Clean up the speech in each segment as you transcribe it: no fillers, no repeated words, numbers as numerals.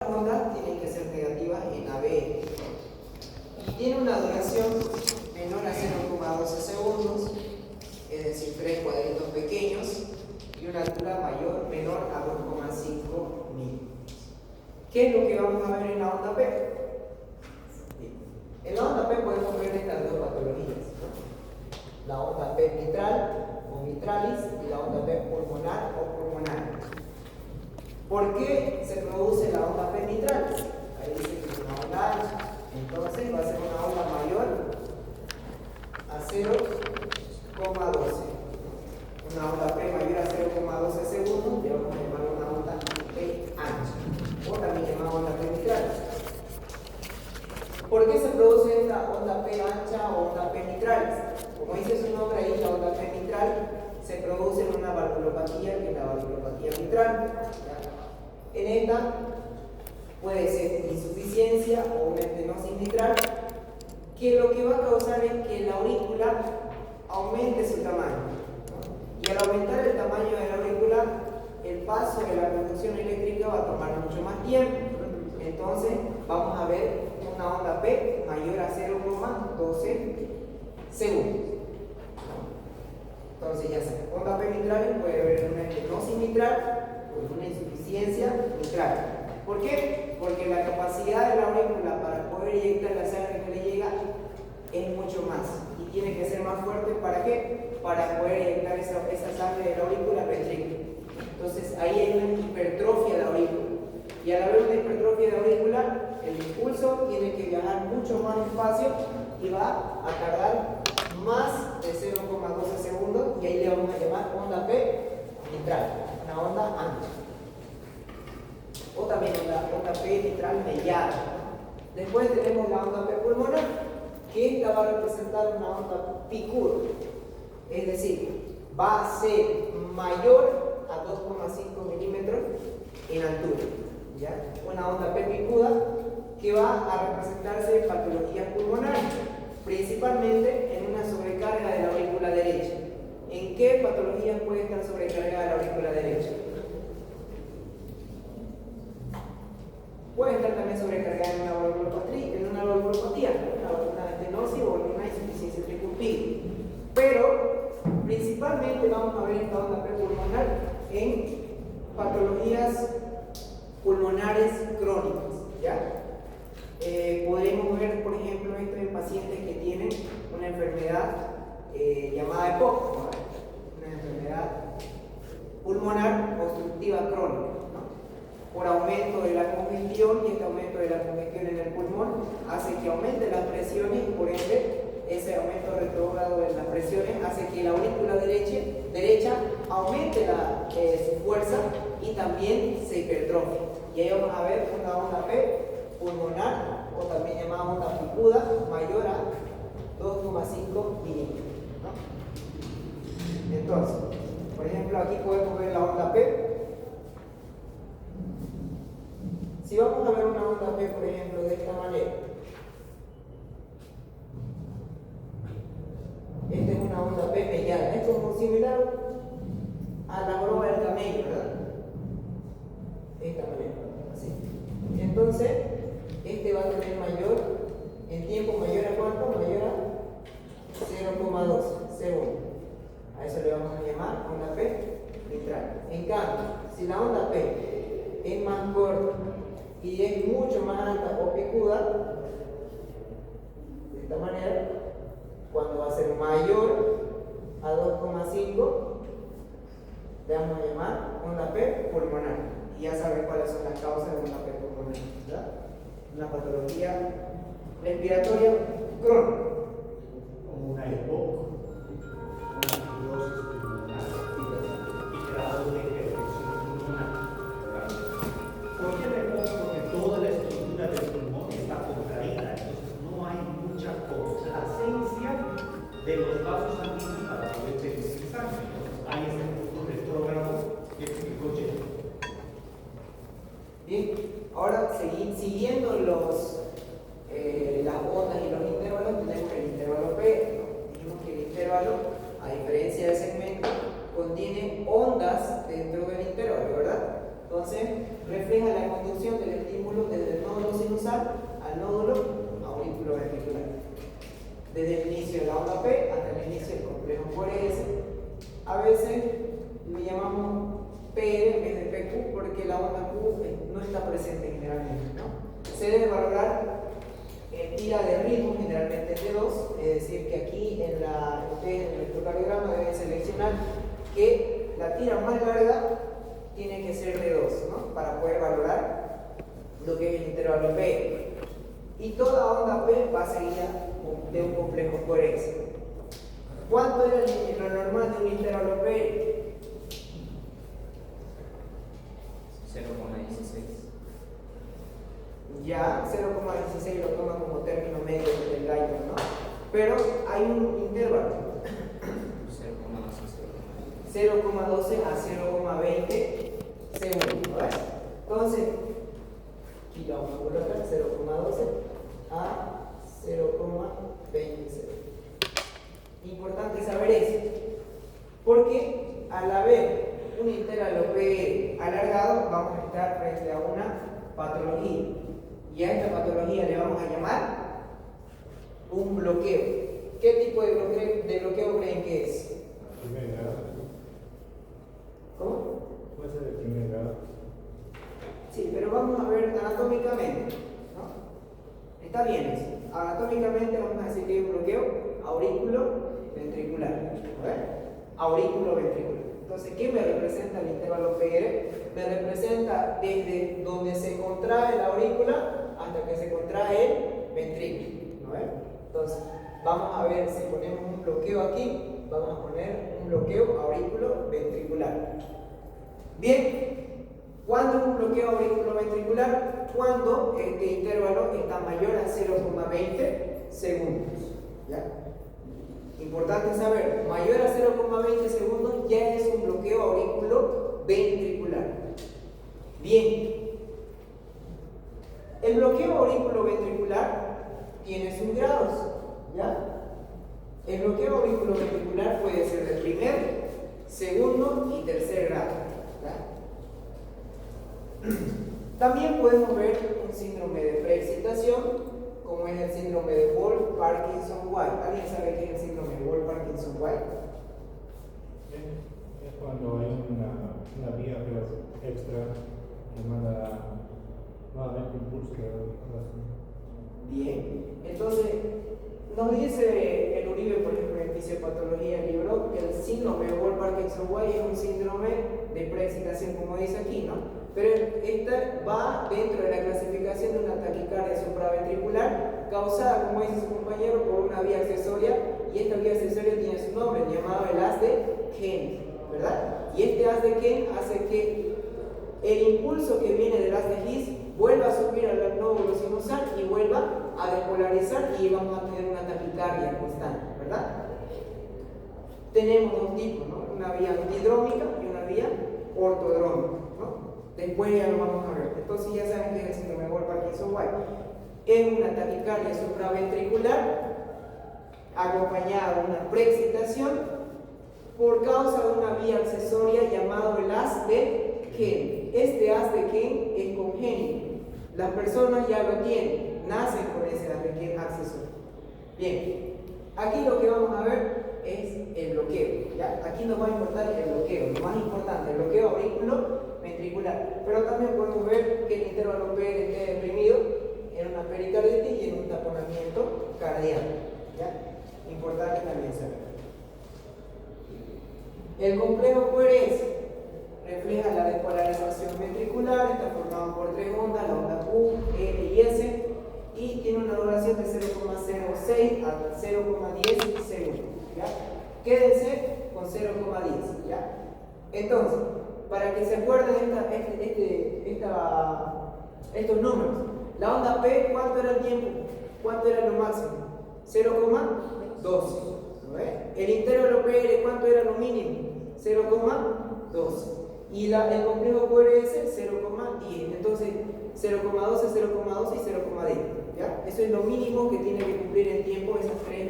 ondas tienen que ser negativas en AB y tiene una duración menor a 0,12 segundos, es decir, 3 cuadritos pequeños, y una altura menor a 2,5 milímetros. ¿Qué es lo que vamos a ver en la onda P? En la onda P podemos ver estas dos patologías, ¿no? La onda P mitral o mitralis y la onda P pulmonar o pulmonaris. ¿Por qué se produce la onda P mitralis? Ahí dice que es una onda ancha, entonces va a ser una onda mayor a 0,12. Una onda P mayor a 0,12 segundos, le vamos a llamar una onda P ancha, o también llamada onda P mitralis. ¿Por qué se produce esta onda P ancha o onda P mitralis? Como dice su nombre ahí, la onda P mitral se produce en una valvulopatía, que es la valvulopatía mitral. En esta puede ser insuficiencia o una estenosis mitral, que lo que va a causar es que la aurícula aumente su tamaño, ¿no? Y al aumentar el tamaño de la aurícula, el paso de la conducción eléctrica va a tomar mucho más tiempo. Entonces vamos a ver una onda P mayor a 0,12 segundos. Entonces ya saben, onda P mitral puede haber una estenosis mitral o una insuficiencia mitral. ¿Por qué? Porque la capacidad de la aurícula para poder eyectar la sangre que le llega es mucho más y tiene que ser más fuerte. ¿Para qué? Para poder eyectar esa sangre de la aurícula ventrícula. Entonces ahí hay una hipertrofia de la aurícula, y al haber una hipertrofia de la aurícula, el impulso tiene que viajar mucho más despacio y va a tardar más de 0,12 segundos, y ahí le vamos a llamar onda P mitral, una onda ancha, o también onda P mitral mellada. Después tenemos la onda P pulmonar, que esta va a representar una onda picuda, es decir, va a ser mayor a 2,5 milímetros en altura, ¿ya? Una onda P picuda que va a representarse en patologías pulmonares, principalmente en una sobrecarga de la aurícula derecha. ¿En qué patologías puede estar sobrecargada la aurícula derecha? Puede estar también sobrecargada en una valvulopatía, una estenosis o en una insuficiencia tricuspide. Pero principalmente vamos a ver esta onda P pulmonar en patologías pulmonares crónicas, ¿ya? Podremos ver, por ejemplo, esto en pacientes que tienen una enfermedad llamada EPOC, ¿no? Una enfermedad pulmonar obstructiva crónica, ¿no? Por aumento de la congestión, y este aumento de la congestión en el pulmón hace que aumente las presiones, y por ende ese aumento retrógrado de las presiones hace que la aurícula derecha aumente su fuerza y también se hipertrofie. Y ahí vamos a ver una onda P pulmonar, o también llamada onda picuda, mayor a 2,5 milímetros, ¿no? Entonces, por ejemplo, aquí podemos ver la onda P. Si vamos a ver una onda P, por ejemplo, de esta manera, esta es una onda P mellada, es como similar a la joroba del camello, ¿verdad? De esta manera, así. Entonces, este va a tener en tiempo mayor a ¿cuánto? Mayor a 0,12 segundos. A eso le vamos a llamar onda P mitral. En cambio, si la onda P es más corta y es mucho más alta o picuda, de esta manera, cuando va a ser mayor a 2,5, le vamos a llamar onda P pulmonar. Y ya saben cuáles son las causas de onda P pulmonar, ¿verdad? Una patología respiratoria crónica, como una EPOC, una fibrosis pulmonar y grado de hipertensión pulmonar. ¿Por qué la EPOC? Porque toda la estructura del pulmón está contraída, entonces no hay mucha complacencia de los vasos sanguíneos para poder pedir sangre. Hay ese punto retrógrado que explicó Jeff. Bien, ahora siguiendo las ondas y los intervalos, tenemos el intervalo P. Dijimos que el intervalo, a diferencia del segmento, contiene ondas dentro del intervalo, ¿verdad? Entonces, refleja la conducción del estímulo desde el nódulo sinusal al nódulo auriculoventricular. Desde el inicio de la onda P hasta el inicio del complejo QRS. A veces le llamamos PR en vez de PQ porque la onda Q no está presente generalmente, ¿no? Se debe valorar tira de ritmo, generalmente es de 2, es decir, que aquí en el electrocardiograma deben seleccionar que la tira más larga tiene que ser de 2, ¿no? Para poder valorar lo que es el intervalo P. Y toda onda P va seguida de un complejo QRS. ¿Cuánto era lo normal de un intervalo P? 0,16. Ya 0,16 lo toma como término medio del Guyton, ¿no? Pero hay un intervalo 0,12 a 0,20 segundos, ¿verdad? Entonces, aquí lo vamos a colocar 0,12 a 0,20 segundos. Importante saber eso, porque al haber un intervalo P alargado, vamos a estar frente a una patología. Y a esta patología le vamos a llamar un bloqueo. ¿Qué tipo de bloqueo creen que es? Primer grado. ¿Cómo? Puede ser de primer grado. Sí, pero vamos a ver anatómicamente, ¿no? Está bien eso. Anatómicamente vamos a decir que hay un bloqueo aurículo-ventricular. Aurículo-ventricular. Entonces, ¿qué me representa el intervalo PR? Me representa desde donde se contrae la aurícula hasta que se contrae el ventrículo, ¿no ves? Entonces, vamos a ver si ponemos un bloqueo aquí, vamos a poner un bloqueo aurículo-ventricular. Bien, ¿cuándo es un bloqueo aurículo-ventricular? Cuando este intervalo está mayor a 0,20 segundos, ¿ya? Importante saber, mayor a 0,20 segundos ya es un bloqueo aurículo-ventricular. Bien, el bloqueo aurículo-ventricular tiene sus grados, ¿ya? El bloqueo aurículo-ventricular puede ser de primer, segundo y tercer grado, ¿ya? También podemos ver un síndrome de preexcitación, como es el síndrome de Wolff-Parkinson-White. ¿Alguien sabe qué es el síndrome de Wolff-Parkinson-White? Es cuando hay una vía extra que manda nuevamente impulso. Bien, entonces nos dice el Uribe, por ejemplo, en fisiopatología del libro, que el síndrome de Wolff-Parkinson-White es un síndrome de preexcitación, como dice aquí, ¿no? Pero esta va dentro de la clasificación de una taquicardia supraventricular causada, como dice su compañero, por una vía accesoria, y esta vía accesoria tiene su nombre, llamado el haz de Kent, ¿verdad? Y este haz de Kent hace que el impulso que viene del haz de His vuelva a subir al nódulo sinusal y vuelva a despolarizar y vamos a tener una taquicardia constante, ¿verdad? Tenemos dos tipos, ¿no? Una vía antidrómica y una vía ortodrómica, ¿no? Después ya lo vamos a ver. Entonces ya saben que es el síndrome de Wolff-Parkinson-White. Es una taquicardia supraventricular acompañada de una preexcitación por causa de una vía accesoria llamado el haz de Kent. Este haz de Kent es congénito. Las personas ya lo tienen, nacen con ese haz de Kent accesorio. Bien, aquí lo que vamos a ver es el bloqueo, ¿ya? Aquí nos va a importar el bloqueo, lo más importante, el bloqueo aurículo-ventricular. Pero también podemos ver que el intervalo P esté deprimido en una pericarditis y en un taponamiento cardíaco, ¿ya? Importante también saber. El complejo QRS refleja la despolarización ventricular, está formado por tres ondas, la onda Q, L y S, y tiene una duración de 0,06 a 0,10 segundos, ¿ya? Quédense con 0,10, ¿ya? Entonces, para que se acuerden estos números, la onda P, ¿cuánto era el tiempo? ¿Cuánto era lo máximo? 0,12, ¿no ves? El intervalo PR, ¿cuánto era lo mínimo? 0,12. Y el complejo QRS 0,10. Entonces 0,12, 0,12 y 0,10. ¿Ya? Eso es lo mínimo que tiene que cumplir en tiempo esas tres,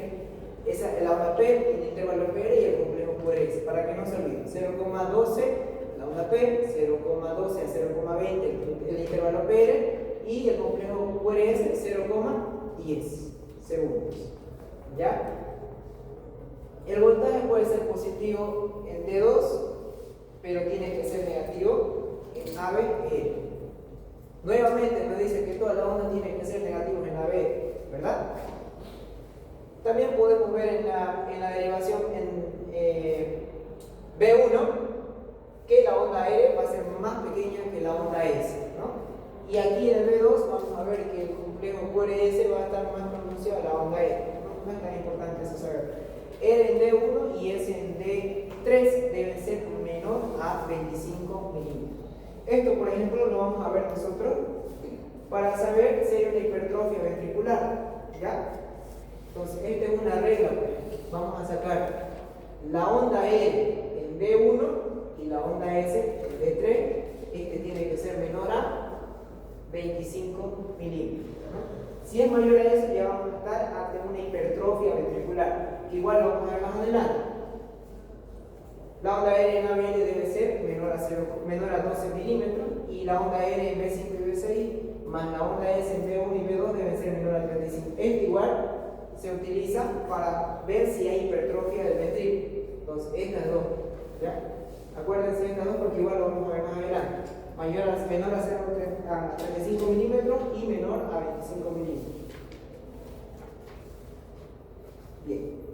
la onda P, el intervalo PR y el complejo QRS, para que no se olviden. 0,12 la onda P, 0,12 a 0,20 el intervalo PR y el complejo QRS 0,10 segundos. ¿Ya? El voltaje puede ser positivo en D2, pero tiene que ser negativo en AB. Nuevamente nos dice que todas las ondas tienen que ser negativas en AB, ¿verdad? También podemos ver en la derivación en B1 que la onda R va a ser más pequeña que la onda S, ¿no? Y aquí en el B2 vamos a ver que el complejo QRS va a estar más pronunciado a la onda R. No es tan importante eso saber. R en D1 y S en D3 deben ser menor a 25 milímetros. Esto, por ejemplo, lo vamos a ver nosotros para saber si hay una hipertrofia ventricular, ¿ya? Entonces, esta es una regla. Vamos a sacar la onda R en D1 y la onda S en D3. Este tiene que ser menor a 25 milímetros, ¿no? Si es mayor a eso, ya vamos a estar ante una hipertrofia ventricular, que igual lo vamos a ver más adelante. La onda R en ABL debe ser menor a 12 milímetros y la onda R en B5 y B6 más la onda S en B1 y B2 debe ser menor a 35. Esto igual se utiliza para ver si hay hipertrofia del ventrículo. Entonces, estas dos, ¿ya? Acuérdense de estas dos porque igual lo vamos a ver más adelante. Menor a 35 milímetros y menor a 25 milímetros. Bien.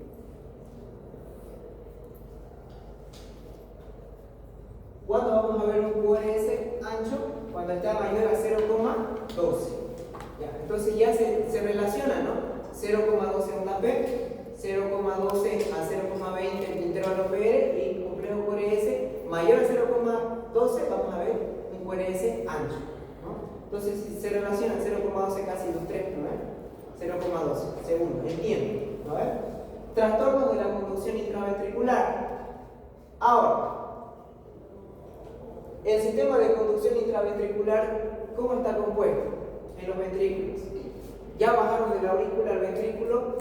¿Cuándo vamos a ver un QRS ancho? Cuando está mayor a 0,12. Entonces ya se relaciona, ¿no? 0,12 onda P, 0,12 a 0,20 el intervalo PR y el complejo QRS mayor a 0,12 vamos a ver un QRS ancho, ¿no? Entonces si se relacionan 0,12 casi los 3, ¿no? 0,12 segundos, entiendo, ¿no? Trastornos de la conducción intraventricular. Ahora, el sistema de conducción intraventricular, ¿cómo está compuesto? En los ventrículos. Ya bajaron de la aurícula al ventrículo.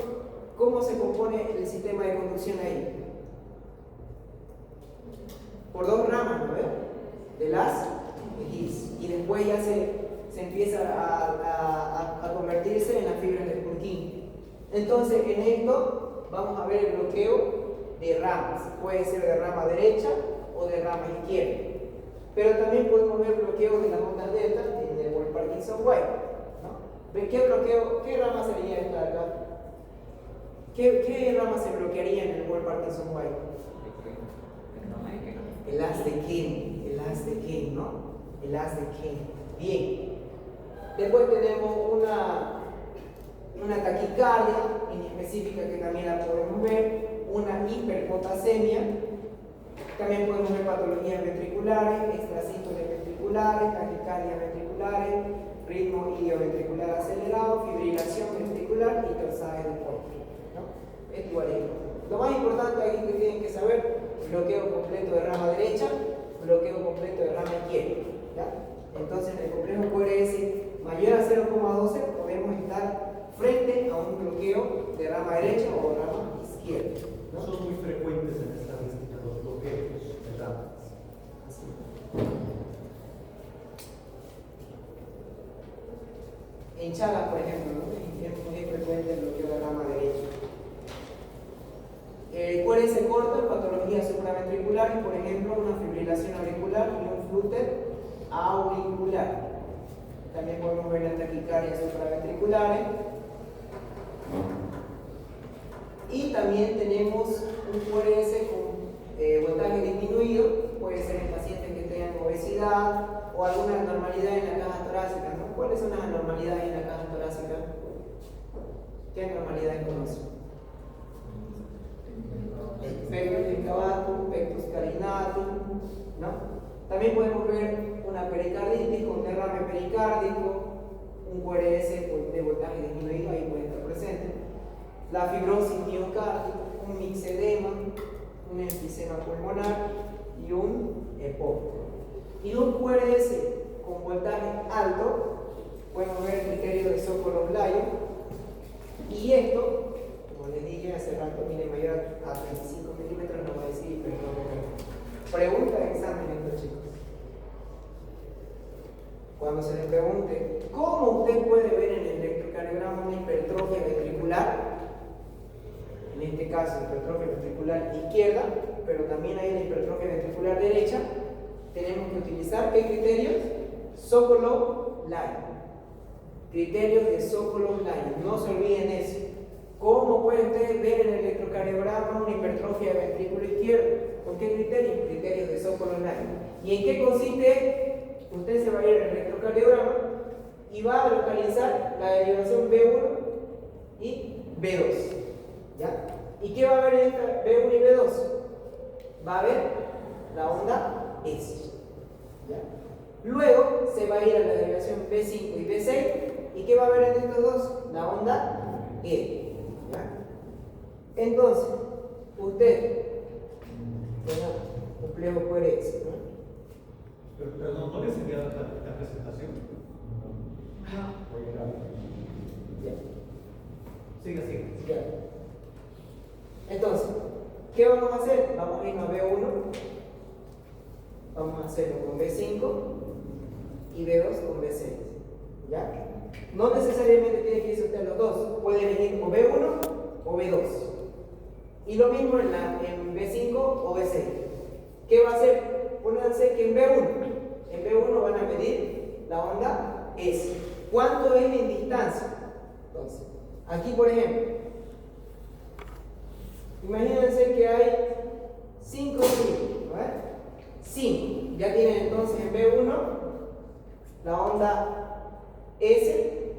¿Cómo se compone el sistema de conducción ahí? Por dos ramas, ¿no ves? De las y GIS. Y después ya se empieza a convertirse en las fibras de Purkinje. Entonces, en esto vamos a ver el bloqueo de ramas. Puede ser de rama derecha o de rama izquierda. Pero también podemos ver bloqueo de las ondas delta en el Wolff-Parkinson-White, ¿no? ¿Qué rama sería esta acá? ¿Qué rama se bloquearía en el Wolff-Parkinson-White? El haz de Ken, ¿no? El haz de Ken. Bien. Después tenemos una taquicardia inespecífica que también la podemos ver, una hiperpotasemia. También podemos ver patologías ventriculares, extrasístoles ventriculares, taquicardias ventriculares, ritmo ilioventricular acelerado, fibrilación ventricular y torsaje de Porter, ¿no? Es igual. Lo más importante aquí que tienen que saber: bloqueo completo de rama derecha, bloqueo completo de rama izquierda, ¿ya? Entonces, en el complejo QRS mayor a 0,12 podemos estar frente a un bloqueo de rama derecha o rama izquierda, ¿no? Son muy frecuentes en estadística los bloqueos de ramas. En Chagas, por ejemplo, ¿no? Es muy frecuente el bloqueo de rama derecha. El QRS corto en patologías supraventriculares, por ejemplo, una fibrilación auricular y un flúter auricular. También podemos ver las taquicardias supraventriculares. Y también tenemos un QRS con voltaje disminuido, puede ser en pacientes que tengan obesidad o alguna anormalidad en la caja torácica, ¿no? ¿Cuáles son las anormalidades en la caja torácica? ¿Qué anormalidades conocen? Pectus incavatum, pectus carinatum, ¿no? También podemos ver una pericarditis con derrame pericárdico, un QRS de voltaje disminuido, ahí puede estar presente. La fibrosis miocárdica, un mixedema, un enfisema pulmonar y un EPOC. Y un QRS con voltaje alto, podemos ver el criterio de Sokolov-Lyon. Y esto, como les dije hace rato, mire, mayor a 35 milímetros, no voy a decir, pero pregunta de examen estos chicos. cuando se le pregunte, ¿cómo usted puede ver en el electrocardiograma una hipertrofia ventricular? En este caso, hipertrofia ventricular izquierda, pero también hay la hipertrofia ventricular derecha. Tenemos que utilizar ¿qué criterios? Sokolov-Lyle. Criterios de Sokolov-Lyle. No se olviden eso. ¿Cómo puede usted ver en el electrocardiograma una hipertrofia de ventrículo izquierdo? ¿Con qué criterios? Criterios de Sokolov-Lyle. ¿Y en qué consiste? Usted se va a ir al electrocardiograma y va a localizar la derivación B1 y B2. ¿Ya? ¿Y qué va a haber en esta B1 y B2? Va a haber la onda S. ¿Ya? Luego se va a ir a la derivación B5 y B6. ¿Y qué va a haber en estos dos? La onda E. ¿Ya? Entonces, usted un pliego coherencia, ¿no? Pero no les envía la presentación. Ya. Sigue. Ya. Entonces, ¿qué vamos a hacer? Vamos a irnos a B1, vamos a hacerlo con B5 y B2 con B6. ¿Ya? No necesariamente tiene que irse usted a los dos, puede venir o B1 o B2. Y lo mismo en B5 o B6. ¿Qué va a hacer? Pónganse que en B1 van a medir la onda S. ¿Cuánto es en distancia? Entonces, aquí por ejemplo, imagínense que hay 5 milímetros, ¿no? 5. Ya tienen entonces en B1 la onda S.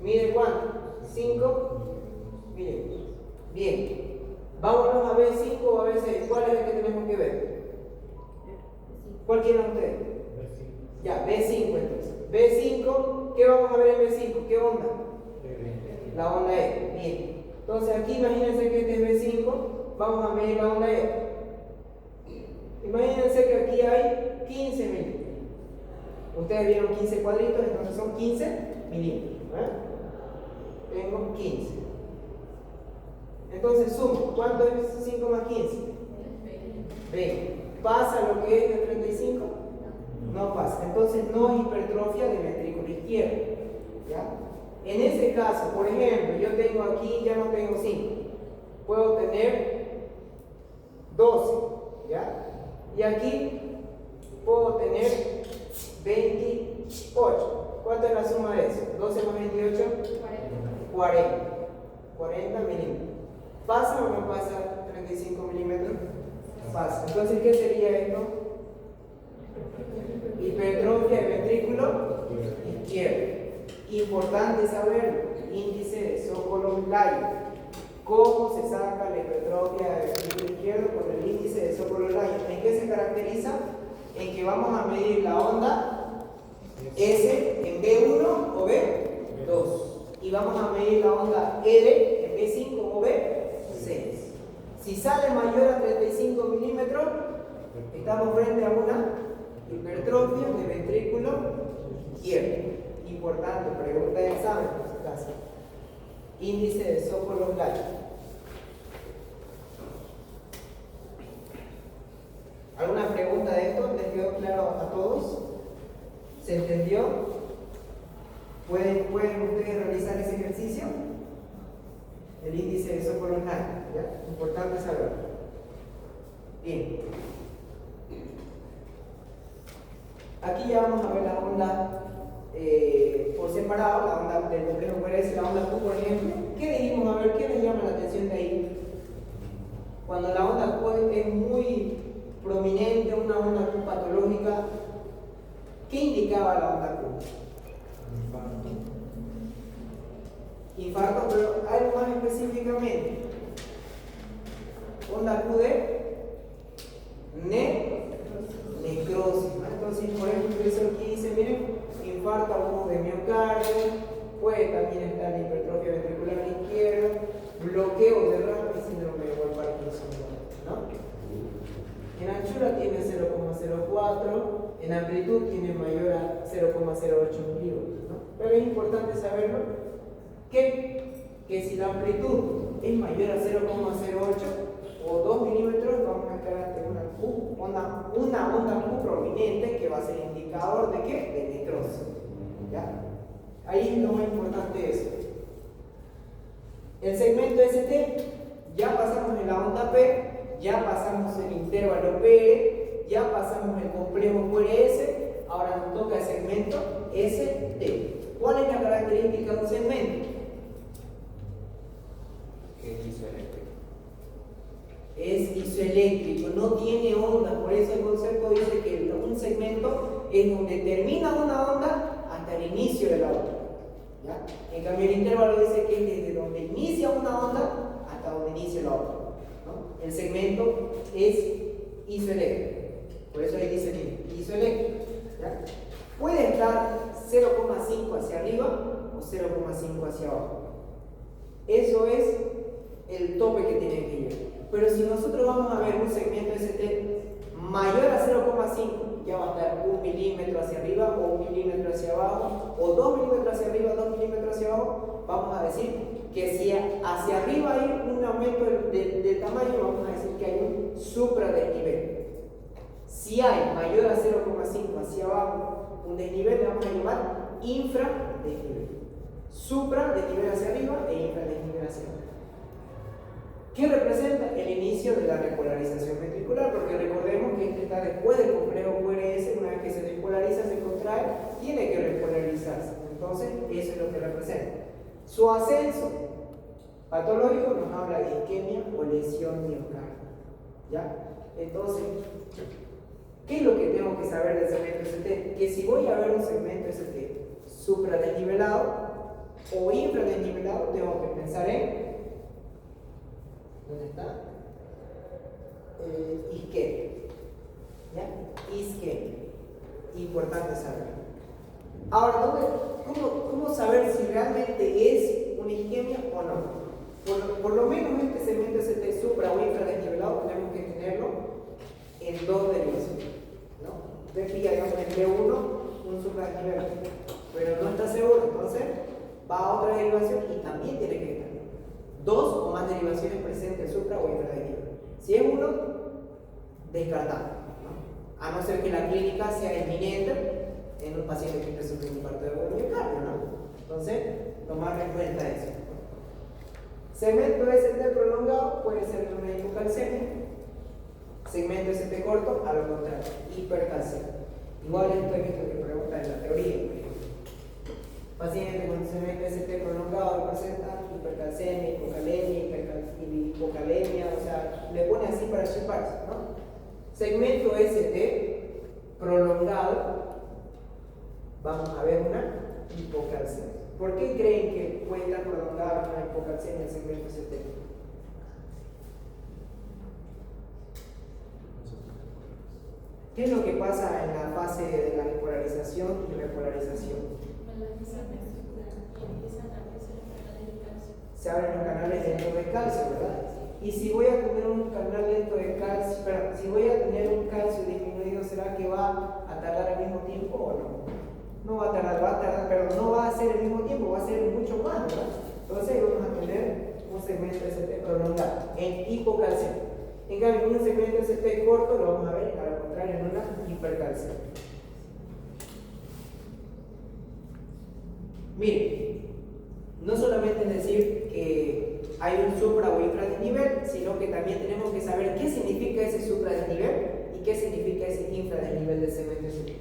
¿Mide cuánto? 5 milímetros. Bien. Vámonos a B5 o a B6. ¿Cuál es el que tenemos que ver? ¿Cuál quieren ustedes? Ya, B5 entonces. B5, ¿qué vamos a ver en B5? ¿Qué onda? La onda E. Bien. Entonces aquí imagínense que este es B5, vamos a medir la onda E. Imagínense que aquí hay 15 milímetros. Ustedes vieron 15 cuadritos, entonces son 15 milímetros. Tengo 15. Entonces sumo. ¿Cuánto es 5 más 15? 20. ¿Pasa lo que es el 35? No pasa. Entonces no es hipertrofia de ventrículo izquierdo. ¿Ya? En ese caso, por ejemplo, yo tengo aquí, ya no tengo 5. Puedo tener 12. ¿Ya? Y aquí puedo tener 28. ¿Cuánto es la suma de eso? 12 más 28. 40 milímetros. ¿Pasa o no pasa 35 milímetros? Pasa. Entonces, ¿qué sería esto? Hipertrofia de ventrículo izquierdo. Importante saberlo. Índice de Sokolov-Lyle. ¿Cómo se saca la hipertrofia de ventrículo izquierdo con el índice de Sokolov-Lyle? ¿En qué se caracteriza? En que vamos a medir la onda S en B1 o B2. Y vamos a medir la onda L en B5 o B6. Si sale mayor a 35 milímetros, estamos frente a una hipertrofia de ventrículo izquierdo. Importante, pregunta de examen, por si acaso. Índice de Sokolov-Lyle. ¿Alguna pregunta de esto? ¿Les quedó claro a todos? ¿Se entendió? ¿Pueden ustedes realizar ese ejercicio? El índice de Sokolov-Lyle. ¿Ya? Importante saberlo. Bien. Aquí ya vamos a ver la onda por separado, la onda del complejo coherencia, la onda Q, por ejemplo. ¿Qué dijimos? A ver, ¿qué les llama la atención de ahí? Cuando la onda Q es muy prominente, una onda Q patológica, ¿qué indicaba la onda Q? Infarto, pero algo más específicamente. Onda Q de necrosis. Entonces, por ejemplo, eso aquí dice, miren, infarto agudo de miocardio, puede también estar la hipertrofia ventricular izquierda, bloqueo de RAM y síndrome de Wolff-Parkinson, ¿no? En anchura tiene 0,04, en amplitud tiene mayor a 0,08 milímetros, ¿no? Pero es importante saberlo que si la amplitud es mayor a 0,08, o 2 milímetros, vamos a estar ante una onda Q prominente que va a ser indicador de qué? De necrosis. ¿Ya? Ahí lo más importante es el segmento ST, ya pasamos en la onda P, ya pasamos el intervalo PR, ya pasamos el complejo QRS, ahora nos toca el segmento ST. ¿Cuál es la característica de un segmento? Es isoeléctrico, no tiene onda, por eso el concepto dice que un segmento es donde termina una onda hasta el inicio de la otra. ¿Ya? En cambio el intervalo dice que es desde donde inicia una onda hasta donde inicia la otra, ¿no? El segmento es isoeléctrico, por eso ahí dice que isoeléctrico. ¿Ya? Puede estar 0,5 hacia arriba o 0,5 hacia abajo. Eso es el tope que tiene que ir. Pero si nosotros vamos a ver un segmento ST mayor a 0,5, ya va a estar 1 milímetro hacia arriba o 1 milímetro hacia abajo, o 2 milímetros hacia arriba, 2 milímetros hacia abajo, vamos a decir que si hacia arriba hay un aumento del tamaño, vamos a decir que hay un supradesnivel. Si hay mayor a 0,5 hacia abajo, un desnivel le vamos a llamar infradesnivel. Supradesnivel hacia arriba e infradesnivel hacia abajo. ¿Qué representa? El inicio de la repolarización ventricular, porque recordemos que este está después del complejo QRS, una vez que se despolariza, se contrae, tiene que repolarizarse. Entonces, eso es lo que representa. Su ascenso patológico nos habla de isquemia o lesión miocárdica. ¿Ya? Entonces, ¿qué es lo que tengo que saber del segmento ST? Que si voy a ver un segmento ST supradesnivelado o infradesnivelado, tengo que pensar en ¿dónde está? Isquemia. ¿Ya? Isquemia. Importante saber. Ahora, ¿cómo saber si realmente es una isquemia o no? Por lo menos este segmento ST supra o infradesnivelado tenemos que tenerlo en dos derivaciones, ¿no? De pilla, digamos, en B1, un supradesnivel, pero no está seguro, entonces va a otra derivación y también tiene que estar dos o más derivaciones presentes supra o infradesnivel. Si es uno, descartado, ¿no? A no ser que la clínica sea inminente en un paciente que esté sufriendo un infarto de miocardio, ¿no? Entonces, tomar en cuenta eso. Segmento ST prolongado puede ser de una hipocalcemia. Segmento ST corto, a lo contrario, hipercalcemia. Igual esto he visto que preguntan en la teoría. Paciente con segmento ST prolongado presenta hipercalcemia, hipocalemia, o sea, le pone así para chiparse, ¿no? Segmento ST prolongado, vamos a ver una hipocalcemia. ¿Por qué creen que puede estar prolongada una hipocalcemia en el segmento ST? ¿Qué es lo que pasa en la fase de la despolarización y repolarización? Se abren los canales dentro del calcio, ¿verdad? Y si voy a tener un canal dentro del calcio, si voy a tener un calcio disminuido, ¿será que va a tardar al mismo tiempo o no? No va a tardar, pero no va a ser al mismo tiempo, va a ser mucho más, ¿verdad? Entonces vamos a tener un segmento ST prolongado en hipocalcemia. En cambio, un segmento ST corto lo vamos a ver, al contrario, en una hipercalcemia. Miren, no solamente es decir que hay un supra o infradesnivel, sino que también tenemos que saber qué significa ese supradesnivel y qué significa ese infradesnivel del segmento ST.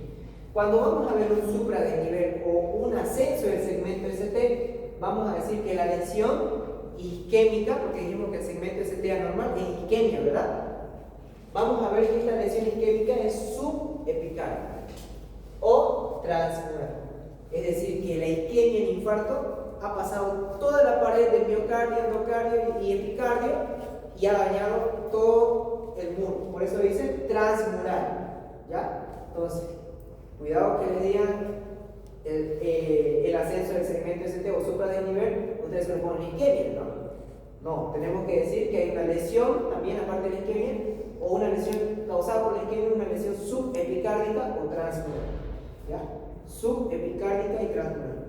Cuando vamos a ver un supradesnivel o un ascenso del segmento ST, vamos a decir que la lesión isquémica, porque dijimos que el segmento ST anormal es isquemia, ¿verdad? Vamos a ver que esta lesión isquémica es subepicárdica o transmural. Es decir, que la isquemia en infarto ha pasado toda la pared del miocardio, endocardio y epicardio y ha dañado todo el muro. Por eso dice transmural. ¿Ya? Entonces, cuidado que le digan el ascenso del segmento ST o supradesnivel, ustedes se lo ponen isquemia, ¿no? No, tenemos que decir que hay una lesión, también aparte de la isquemia, o una lesión causada por la isquemia, una lesión subepicárdica o transmural. ¿Ya? Subepicárdica y transmural.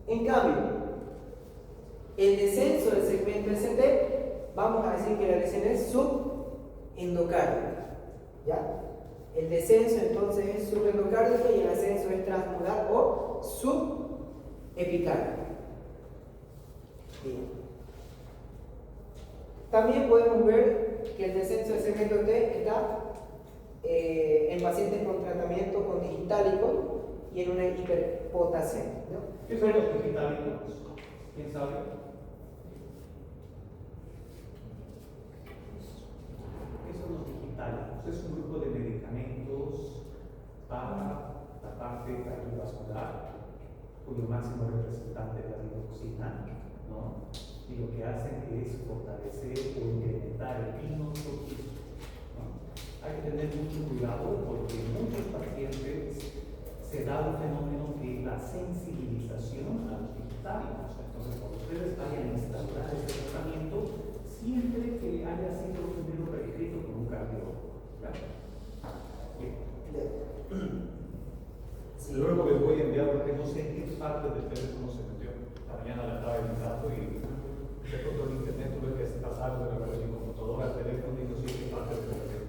En cambio, el descenso del segmento ST vamos a decir que la lesión es subendocárdica. ¿Ya? El descenso entonces es subendocárdico y el ascenso es transmural o subepicárdico. Bien. También podemos ver que el descenso de segmento T está en pacientes con tratamiento con digitálico y en una hiperpotasia, ¿no? ¿Qué son los digitálicos? ¿Quién sabe? ¿Qué son los digitálicos? Es un grupo de medicamentos para la parte cardiovascular, cuyo máximo representante es la digoxina, ¿no? Y lo que hacen es fortalecer o incrementar el pinotropismo, ¿no? Hay que tener mucho cuidado porque en muchos pacientes se da un fenómeno que es la sensibilización a los digitales. Entonces, cuando ustedes vayan a instaurar este tratamiento, siempre que haya sido primero prescrito por un cardiólogo. ¿Claro? Bien. Sí. Luego les voy a enviar porque no sé en qué parte del teléfono se metió. Esta mañana la estaba editando y de pronto en internet tuve que pasar de la versión computadora al teléfono y no sé en qué parte del teléfono.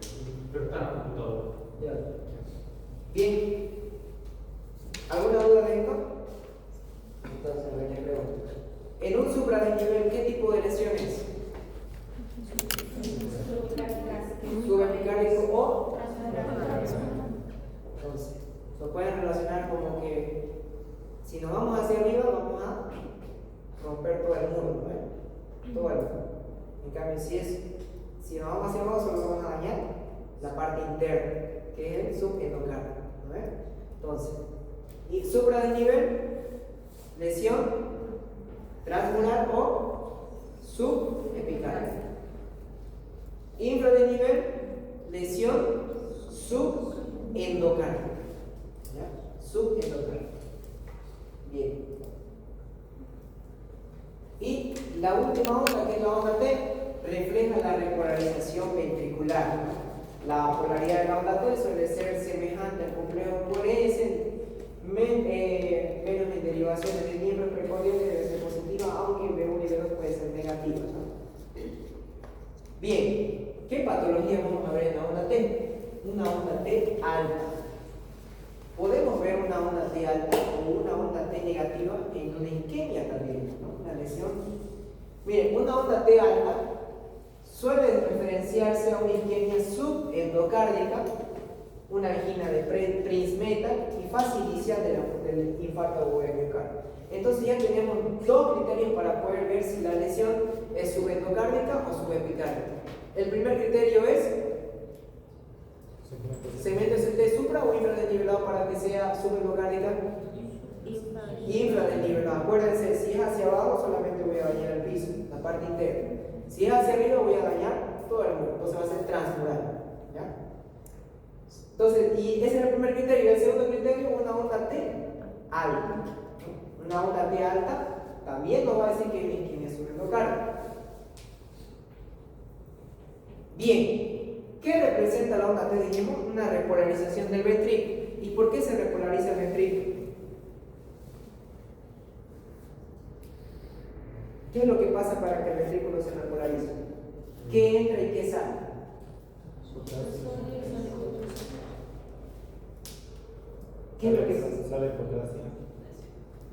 Pero está en la computadora. Ya. Bien. ¿Alguna duda de esto? Entonces, venía pregunta. En un supradesnivel, ¿qué tipo de lesiones? Subepicárdico o entonces, lo pueden relacionar como que si nos vamos hacia arriba vamos a romper todo el muro, ¿no? Todo el muro. En cambio, si nos vamos hacia abajo solo vamos a dañar la parte interna, que es el subendocardio, ¿no? Entonces, y supradesnivel, lesión transmural o subepicárdica. Infradesnivel, lesión subendocárdica. ¿Ya? Subendocárdica. Bien. Y la última onda, que es la onda T, refleja la repolarización ventricular. La polaridad de la onda T suele ser semejante al complejo QRS, menos en derivaciones de miembros precordiales debe ser positiva, aunque en B1 y B2 puede ser negativa, ¿no? Bien, ¿qué patología vamos a ver en la onda T? Una onda T alta. Podemos ver una onda T alta o una onda T negativa en una isquemia también, ¿no? Una lesión. Miren, una onda T alta suele referenciarse a una isquemia subendocárdica, una angina de Prince metal y fase inicial del infarto agudo de miocardio. Entonces ya tenemos dos criterios para poder ver si la lesión es subendocárdica o subepicárdica. El primer criterio es segmento ST supra o infradesnivelado para que sea subendocárdica. Infradesnivelado. Acuérdense, si es hacia abajo solamente voy a dañar el piso, la parte interna. Si es hacia arriba voy a dañar todo el muro, entonces va a ser transmural. ¿Ya? Entonces, y ese es el primer criterio. El segundo criterio, una onda T alta. Una onda T alta también nos va a decir que es una isquemia subendocárdica. Bien, ¿qué representa la onda T? Dijimos una repolarización del ventrículo. ¿Y por qué se repolariza el ventrículo? ¿Qué es lo que pasa para que el ventrículo se repolarice? ¿Qué entra y qué sale? ¿Qué es lo que pasa? Sale potasio.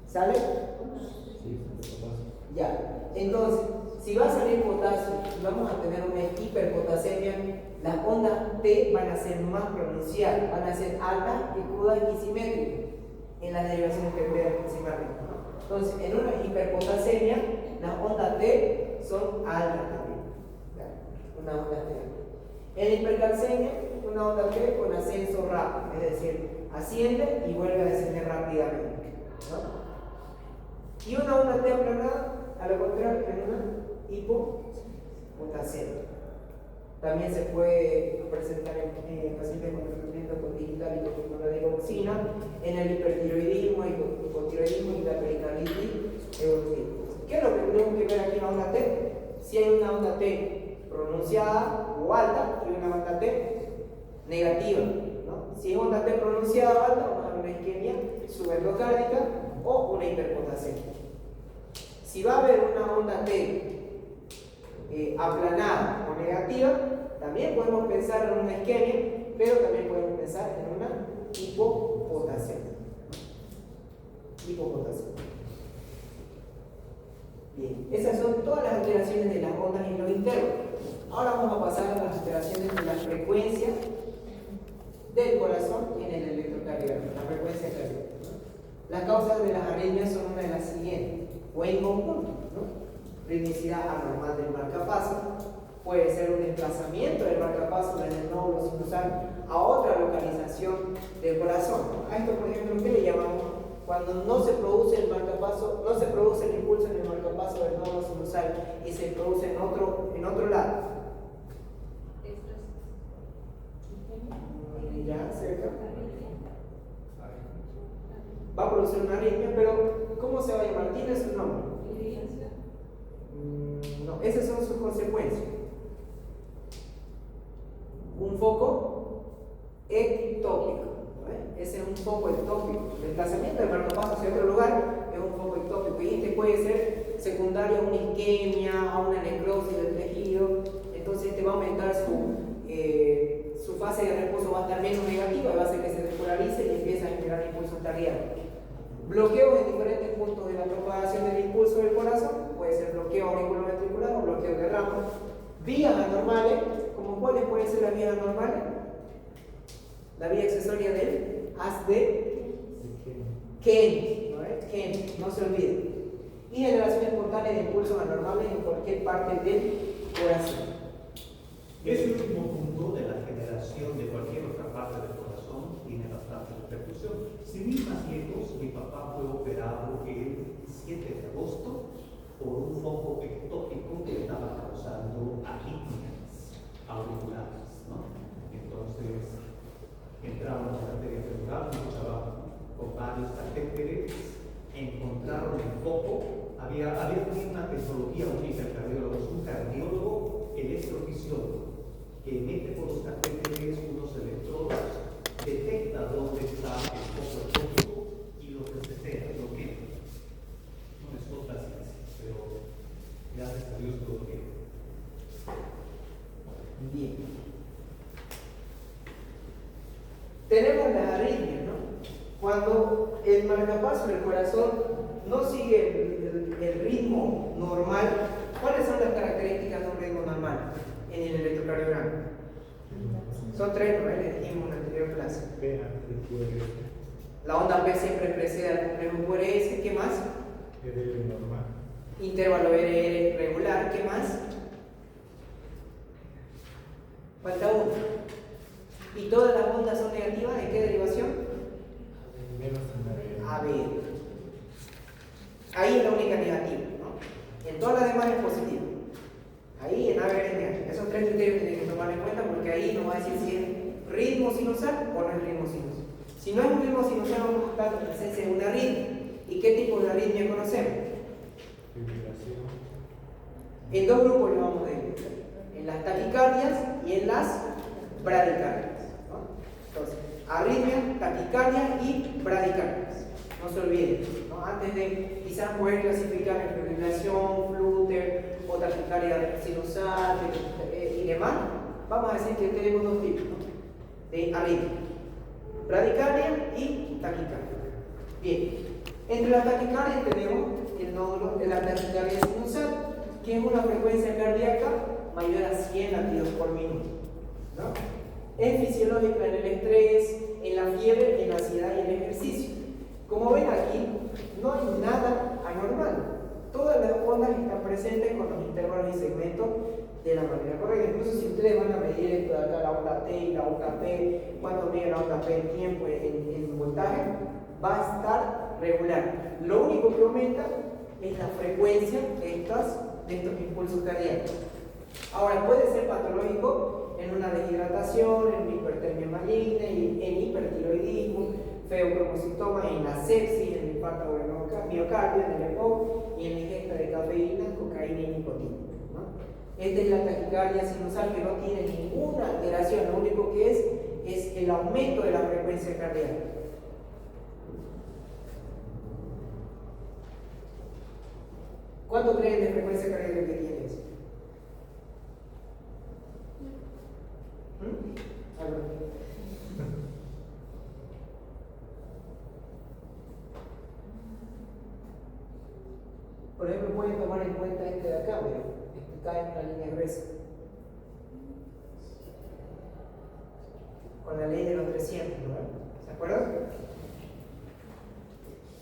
¿Sale? Sí, potasio. Ya. Entonces, si va a salir potasio y vamos a tener una hiperpotasemia, las ondas T van a ser más pronunciadas, van a ser altas, crudas y simétricas en las derivaciones que vean encima arriba, ¿no? Entonces, en una hiperpotasemia, las ondas T son altas también. ¿Ya? Una onda T. En la hipercalcemia, una onda T con ascenso rápido, es decir, asciende y vuelve a descender rápidamente, ¿no? Y una onda T aplanada, a lo contrario, en una hipopotasemia. También se puede presentar en pacientes con tratamiento con digitálico con la digoxina, en el hipertiroidismo, hipotiroidismo y la pericarditis evolutiva. ¿Qué es lo que tenemos que ver aquí en la onda T? Si hay una onda T pronunciada o alta y una onda T negativa, ¿no? Si es onda T pronunciada o alta, vamos a ver una isquemia subendocárdica o una hiperpotasemia. Si va a haber una onda T aplanada o negativa, también podemos pensar en una isquemia, pero también podemos pensar en una hipopotasia. Hipopotasia. Bien, esas son todas las alteraciones de las ondas en lo interno. Ahora vamos a pasar a las alteraciones de la frecuencia del corazón en el electrocardiograma, la frecuencia cardíaca. Las causas de las arritmias son una de las siguientes, o en conjunto, ¿no? Ritmicidad anormal del marcapaso, puede ser un desplazamiento del marcapaso desde el nódulo sinusal a otra localización del corazón. A esto, por ejemplo, ¿qué le llamamos? Cuando no se produce el marcapaso, no se produce el impulso en el marcapaso del nódulo sinusal y se produce en otro lado. Ya, cerca. Va a producir una arritmia, pero ¿cómo se va a llamar? ¿Tiene su nombre? No, esas son sus consecuencias. Un foco ectópico. ¿No? Ese es un foco ectópico. El desplazamiento del marcapaso hacia otro lugar es un foco ectópico. Y este puede ser secundario a una isquemia, a una necrosis del tejido. Entonces este va a aumentar su fase de reposo, va a estar menos negativa y va a hacer que se despolarice y empieza a generar impulsos cardíacos. Bloqueos en diferentes puntos de la propagación del impulso del corazón, puede ser bloqueo auriculoventricular o bloqueo de rama. Vías anormales, como cuáles pueden ser las vías anormales. La vía accesoria del haz de Kent, ¿no? No se olvide. Y generación espontánea de impulsos anormales en cualquier parte del corazón. Ese último punto de la generación de cualquier otra parte del corazón tiene bastante repercusión. Sin ir más lejos, mi papá fue operado el 7 de agosto por un foco ectópico que estaba causando arritmias auriculares, ¿no? Entonces, entraron a la arteria femoral, mucho abajo, con varios catéteres, encontraron el foco. Había una tecnología única en cardiólogos, un cardiólogo electrofisiólogo que mete por los catéteres unos electrodos, detecta dónde está el foco ectópico y lo resetea, lo quema. No es otra ciencia, pero gracias a Dios lo quema. Bien. Tenemos las arritmias, ¿no? Cuando el marcapaso del corazón no sigue el ritmo normal, ¿cuáles son las características de un ritmo normal en el electrocardiograma? Son tres, ¿no? Le dijimos en la anterior clase. P antes del QRS. La onda P siempre precede al complejo QRS. ¿Qué más? RR normal. Intervalo RR regular. ¿Qué más? Falta uno. ¿Y todas las ondas son negativas? ¿En qué derivación? Menos en la A ver. Ahí es la única negativa, ¿no? En todas las demás es positiva. Ahí en ABR es negativo. Esos tres criterios tienen que tomar en cuenta porque ahí nos va a decir si es ritmo sinusal o no es ritmo sinusal. Si no es un ritmo sinusal, vamos a buscar la presencia de una arritmia. ¿Y qué tipo de arritmia conocemos? fibrilación. En dos grupos lo vamos a dividir. En las taquicardias y en las bradicardias, ¿no? Entonces, arritmia, taquicardia y bradicardias. No se olviden, ¿no? Antes de quizás poder clasificar en fibrilación, flúter o taquicardia sinusal y demás, vamos a decir que tenemos dos tipos, ¿no? De arritmia: bradicardia y taquicardia. Bien, entre las taquicardias tenemos el nódulo de la taquicardia sinusal, que es una frecuencia cardíaca mayor a 100 latidos por minuto, ¿no? Es fisiológica en el estrés, en la fiebre, en la ansiedad y en el ejercicio. Como ven aquí, no hay nada anormal. Todas las ondas están presentes con los intervalos y segmentos de la manera correcta. Incluso si ustedes van a medir esto de acá, la onda T y la onda P, cuando mide la onda P en tiempo, en voltaje, va a estar regular. Lo único que aumenta es la frecuencia de estos impulsos cardíacos. Ahora, puede ser patológico en una deshidratación, en una hipertermia maligna, en hipertiroidismo, feocromocitoma, en la sepsis, en el infarto de miocardio, en el EPOC y en la ingesta de cafeína, cocaína y nicotina, ¿no? Esta es la taquicardia sinusal, que no tiene ninguna alteración, lo único que es el aumento de la frecuencia cardíaca. ¿Cuánto creen de frecuencia cardíaca que tiene eso? Por ejemplo, pueden tomar en cuenta este de acá, pero este cae en una línea gruesa. Con la ley de los 300, ¿no? ¿Se acuerdan?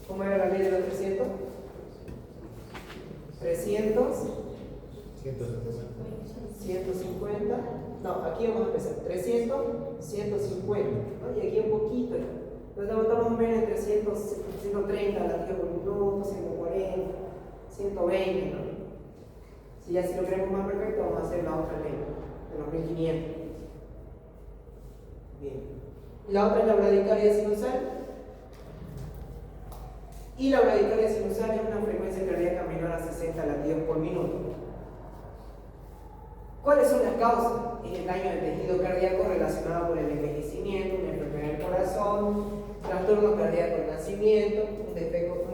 ¿Cómo era la ley de los 300? 300, 150, no, aquí vamos a empezar, 300, 150, ¿no? Y aquí un poquito, ¿no? Entonces estamos más o menos entre 130 latidos por minuto, 140, 120, ¿no? Si ya si lo queremos más perfecto, vamos a hacer la otra ley, de los 1500. Bien. La otra es la bradicardia sinusal. Y la bradicardia sinusal es una frecuencia cardíaca menor a 60 latidos por minuto. ¿Cuáles son las causas? Es el daño del tejido cardíaco relacionado con el envejecimiento, una enfermedad del corazón, trastorno cardíaco del nacimiento, un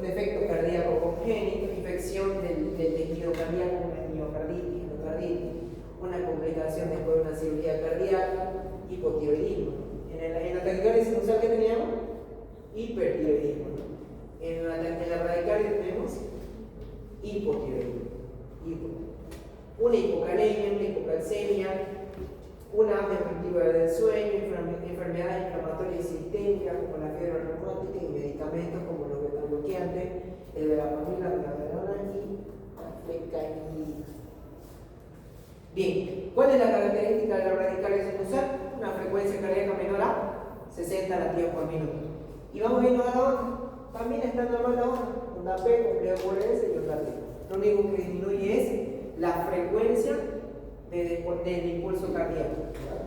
defecto cardíaco congénito, infección del tejido cardíaco, una miocarditis, endocarditis, una complicación después de una cirugía cardíaca, hipotiroidismo. En la taquicardia sinusal que teníamos, hipertiroidismo. En la bradicardia tenemos hipotiroidismo. Una hipocalemia, una hipocalcemia, una apnea obstructiva del sueño, enfermedades inflamatorias sistémicas como la fiebre reumática y medicamentos como los beta-bloqueantes, el verapamil, la bicamerona y la flecainidina. Bien, ¿cuál es la característica de la bradicardia sinusal? Una frecuencia cardíaca menor a 60 latidos por minuto. Y vamos a irnos a la onda. También está normal la onda P, complejo por S y onda T. Lo único que disminuye es la frecuencia del impulso cardíaco, ¿verdad?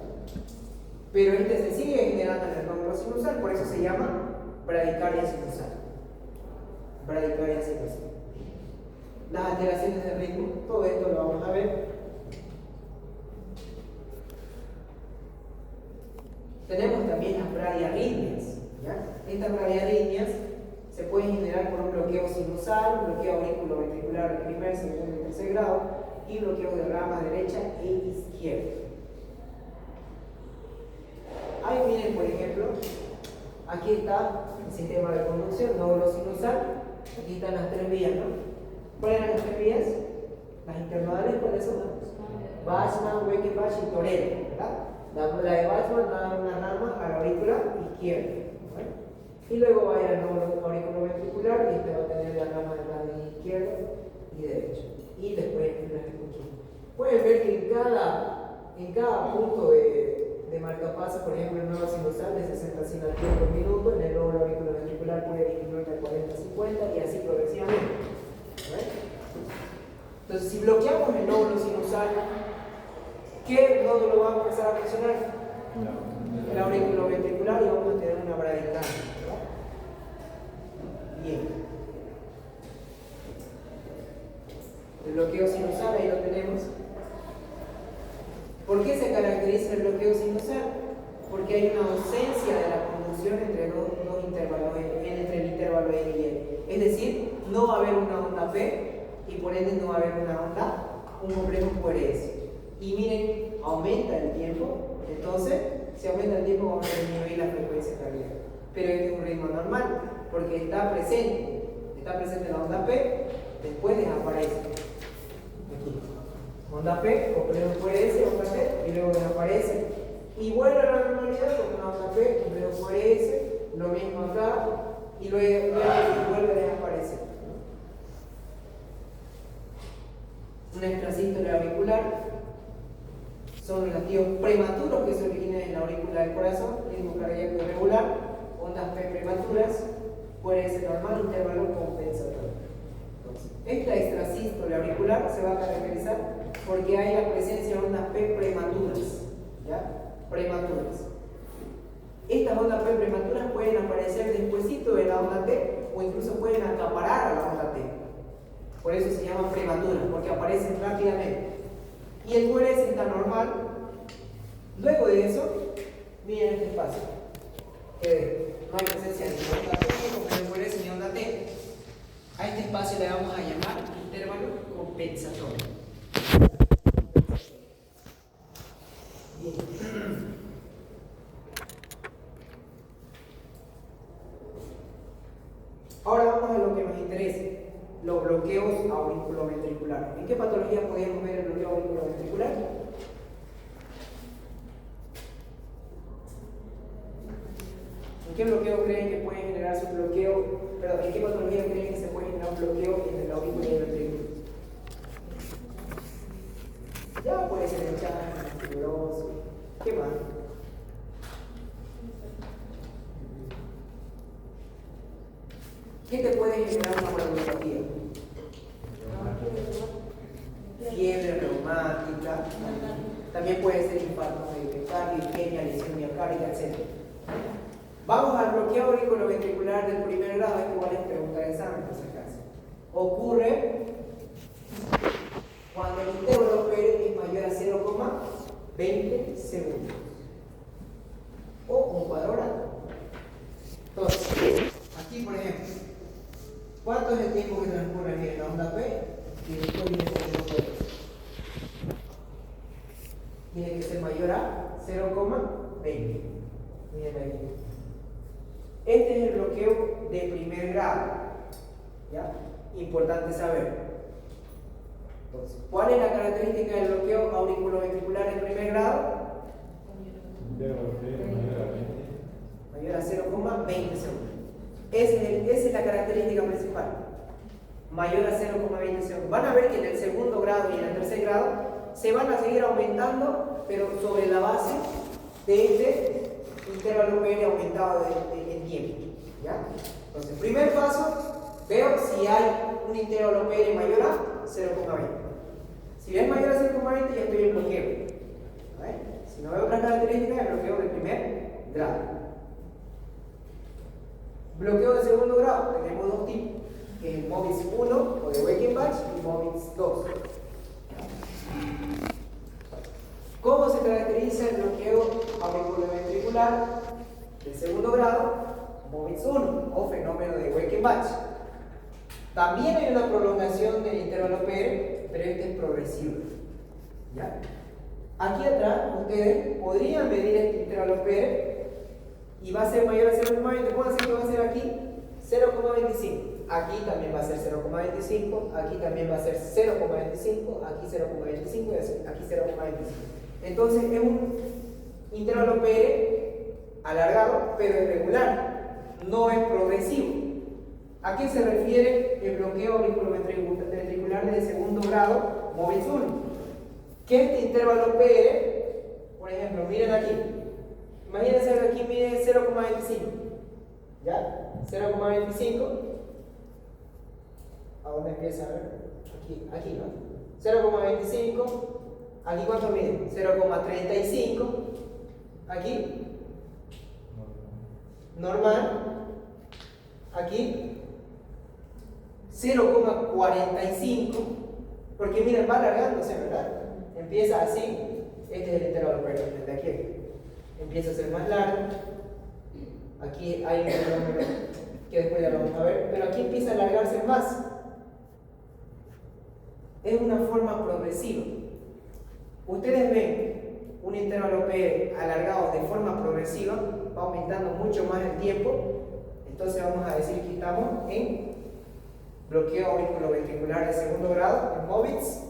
Pero este se sigue generando en el nódulo sinusal, por eso se llama bradicardia sinusal. Bradicardia sinusal. Las alteraciones de ritmo, todo esto lo vamos a ver. Tenemos también las bradiarritmias, ¿ya? Estas bradiarritmias se pueden generar por un bloqueo sinusal, un bloqueo auriculoventricular de primer, segundo y tercer grado y bloqueo de rama derecha e izquierda. Ahí miren, por ejemplo, aquí está el sistema de conducción, nódulo sinusal, aquí están las tres vías, ¿no? ¿Cuáles eran las tres vías? Las internodales, ¿cuáles son? Bachmann, Weichenbach y Torero, ¿verdad? La de Bachmann da una rama a la aurícula izquierda, ¿vale? Y luego va a ir al nódulo auriculoventricular y este va a tener la rama de la izquierda y derecha. Y después las escuchas. Pueden ver que en cada punto de marcapaso, por ejemplo, el nódulo sinusal de 60 a 100 latidos por minuto, en el nódulo auriculoventricular puede disminuir de 40 a 50 y así progresivamente, ¿vale? Entonces, si bloqueamos el nódulo sinusal, ¿qué nódulo va a empezar a presionar? El auriculoventricular y vamos a tener una bradicardia, ¿verdad? Bien. El bloqueo sinusal, ahí lo tenemos. ¿Por qué se caracteriza el bloqueo sinusal? Porque hay una ausencia de la conducción entre dos intervalos, entre el intervalo N y L. Es decir, no va a haber una onda P y por ende no va a haber una onda, un complejo por S. Y miren, aumenta el tiempo, entonces, si aumenta el tiempo vamos a disminuir la frecuencia cardíaca. Pero este es un ritmo normal, porque está presente la onda P, después desaparece. Aquí. Onda P, complejo por S, onda P, y luego desaparece. Y vuelve a la normalidad con una onda P, complejo por S, lo mismo acá, y luego vuelve a desaparecer. Una extrasístole auricular son relativos prematuros que se originan en la aurícula del corazón, ritmo cardíaco irregular, ondas P prematuras, puede ser normal, intervalo compensatorio. Entonces, esta extrasístole auricular se va a caracterizar porque hay la presencia de ondas P prematuras, ¿ya? Prematuras. Estas ondas P prematuras pueden aparecer despuesito de la onda T o incluso pueden acaparar a la onda T. Por eso se llaman prematuras, porque aparecen rápidamente. Y el QRS está normal. Luego de eso, miren este espacio. No hay presencia ni onda T, como el QRS ni onda T. A este espacio le vamos a llamar intervalo compensatorio. Bien. Ahora vamos a lo que nos interesa. los bloqueos auriculoventriculares. ¿En qué patología podríamos ver el bloqueo auriculoventricular? ¿En qué bloqueo creen que puede generarse un bloqueo? Perdón, ¿en qué patología creen que se puede generar un bloqueo entre el aurícula y el ventrículo? Ya puede ser el chakra, fibroso. ¿Qué más? ¿Qué te puede generar una neuropatía? Fiebre reumática. También puede ser infarto miocardio, isquemia, lesión miocárdica, etc. Vamos al bloqueo auriculoventricular del primer grado, es igual es pregunta de examen, por si acaso. Ocurre cuando el intervalo Pérez es mayor a 0,20 segundos o un cuadrado. Entonces, aquí por ejemplo, ¿cuánto es el tiempo que transcurre? Miren, la onda P y después viene el tiempo P. Tiene que ser mayor a 0,20. Miren aquí. Este es el bloqueo de primer grado. ¿Ya? Importante saber. Entonces, ¿cuál es la característica del bloqueo auriculoventricular de primer grado? Mayor a 0,20 segundos. Esa es la característica principal. Mayor a 0,20 segundos. Van a ver que en el segundo grado y en el tercer grado se van a seguir aumentando, pero sobre la base de este intervalo PR aumentado en tiempo. ¿Ya? Entonces, primer paso, veo si hay un intervalo PR mayor a 0,20. Si es mayor a 0,20 ya estoy en bloqueo. ¿Vale? Si no veo otras características, el bloqueo de primer grado. Bloqueo de segundo grado, tenemos dos tipos, que es el MOVIX 1 o de Weichenbach y MOVIX 2. ¿Cómo se caracteriza el bloqueo auriculoventricular de segundo grado? MOVIX 1 o fenómeno de Weichenbach. También hay una prolongación del intervalo PR, pero este es progresivo. ¿Ya? Aquí atrás ustedes podrían medir este intervalo PR y va a ser mayor a 0,20. ¿Cómo decir que va a ser aquí? 0,25. Aquí también va a ser 0,25. Aquí también va a ser 0,25. Aquí 0,25 y aquí 0,25. Entonces es un intervalo PR alargado, pero irregular. No es progresivo. ¿A qué se refiere el bloqueo auriculoventricular de segundo grado, MOVIX 1? Que este intervalo PR, por ejemplo, miren aquí. Imagínense que aquí mide 0,25. ¿Ya? 0,25. ¿A dónde empieza? A ver. Aquí, ¿no? 0,25. ¿Aquí cuánto mide? 0,35. Aquí. Normal. Aquí. 0,45. Porque miren, va alargándose, ¿verdad? Empieza así. Este es el intervalo desde aquí. Empieza a ser más largo. Aquí hay un fenómeno que después ya lo vamos a ver, pero aquí empieza a alargarse más. Es una forma progresiva. Ustedes ven un intervalo P alargado de forma progresiva, va aumentando mucho más el tiempo. Entonces vamos a decir que estamos en bloqueo auriculoventricular de segundo grado, en MOVIX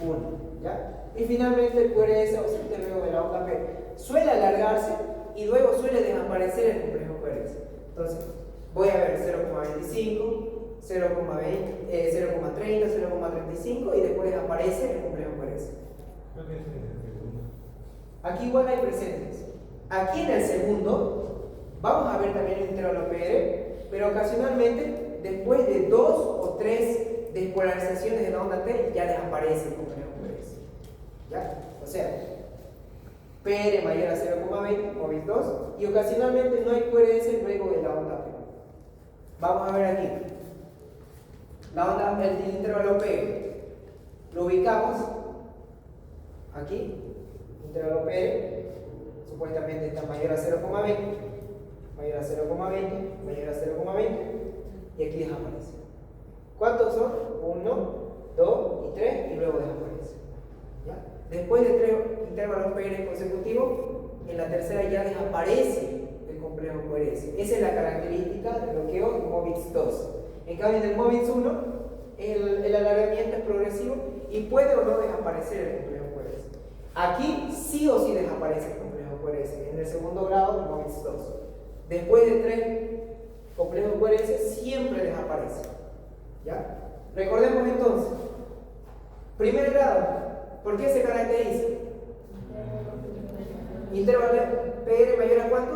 1. ¿Ya? Y finalmente el QRS ausente luego de la onda P. Suele alargarse y luego suele desaparecer el complejo QRS. Entonces, voy a ver 0,25, 0,30, 0,35 y después aparece el complejo QRS. Aquí igual hay presentes. Aquí en el segundo, vamos a ver también el intervalo PR, pero ocasionalmente, después de 2 o 3 despolarizaciones de la onda T, ya desaparece el complejo QRS. ¿Ya? O sea, PR mayor a 0,20, MOVIX 2, y ocasionalmente no hay QRS luego de la onda P. Vamos a ver aquí. La onda, el intervalo P, lo ubicamos aquí, intervalo P, supuestamente está mayor a 0,20, mayor a 0,20, mayor a 0,20, y aquí desaparece. ¿Cuántos son? 1, 2 y 3, y luego desaparece. ¿Ya? Después de 3 intervalos PR consecutivos, en la tercera ya desaparece el complejo QRS. Esa es la característica del bloqueo de MOVIX 2. En cambio, en el MOVIX 1, el alargamiento es progresivo y puede o no desaparecer el complejo QRS. Aquí sí o sí desaparece el complejo QRS, en el segundo grado del MOVIX 2. Después de 3 complejos QRS siempre desaparece. ¿Ya? Recordemos entonces, primer grado, ¿por qué se caracteriza? Intervalo PR mayor a ¿cuánto?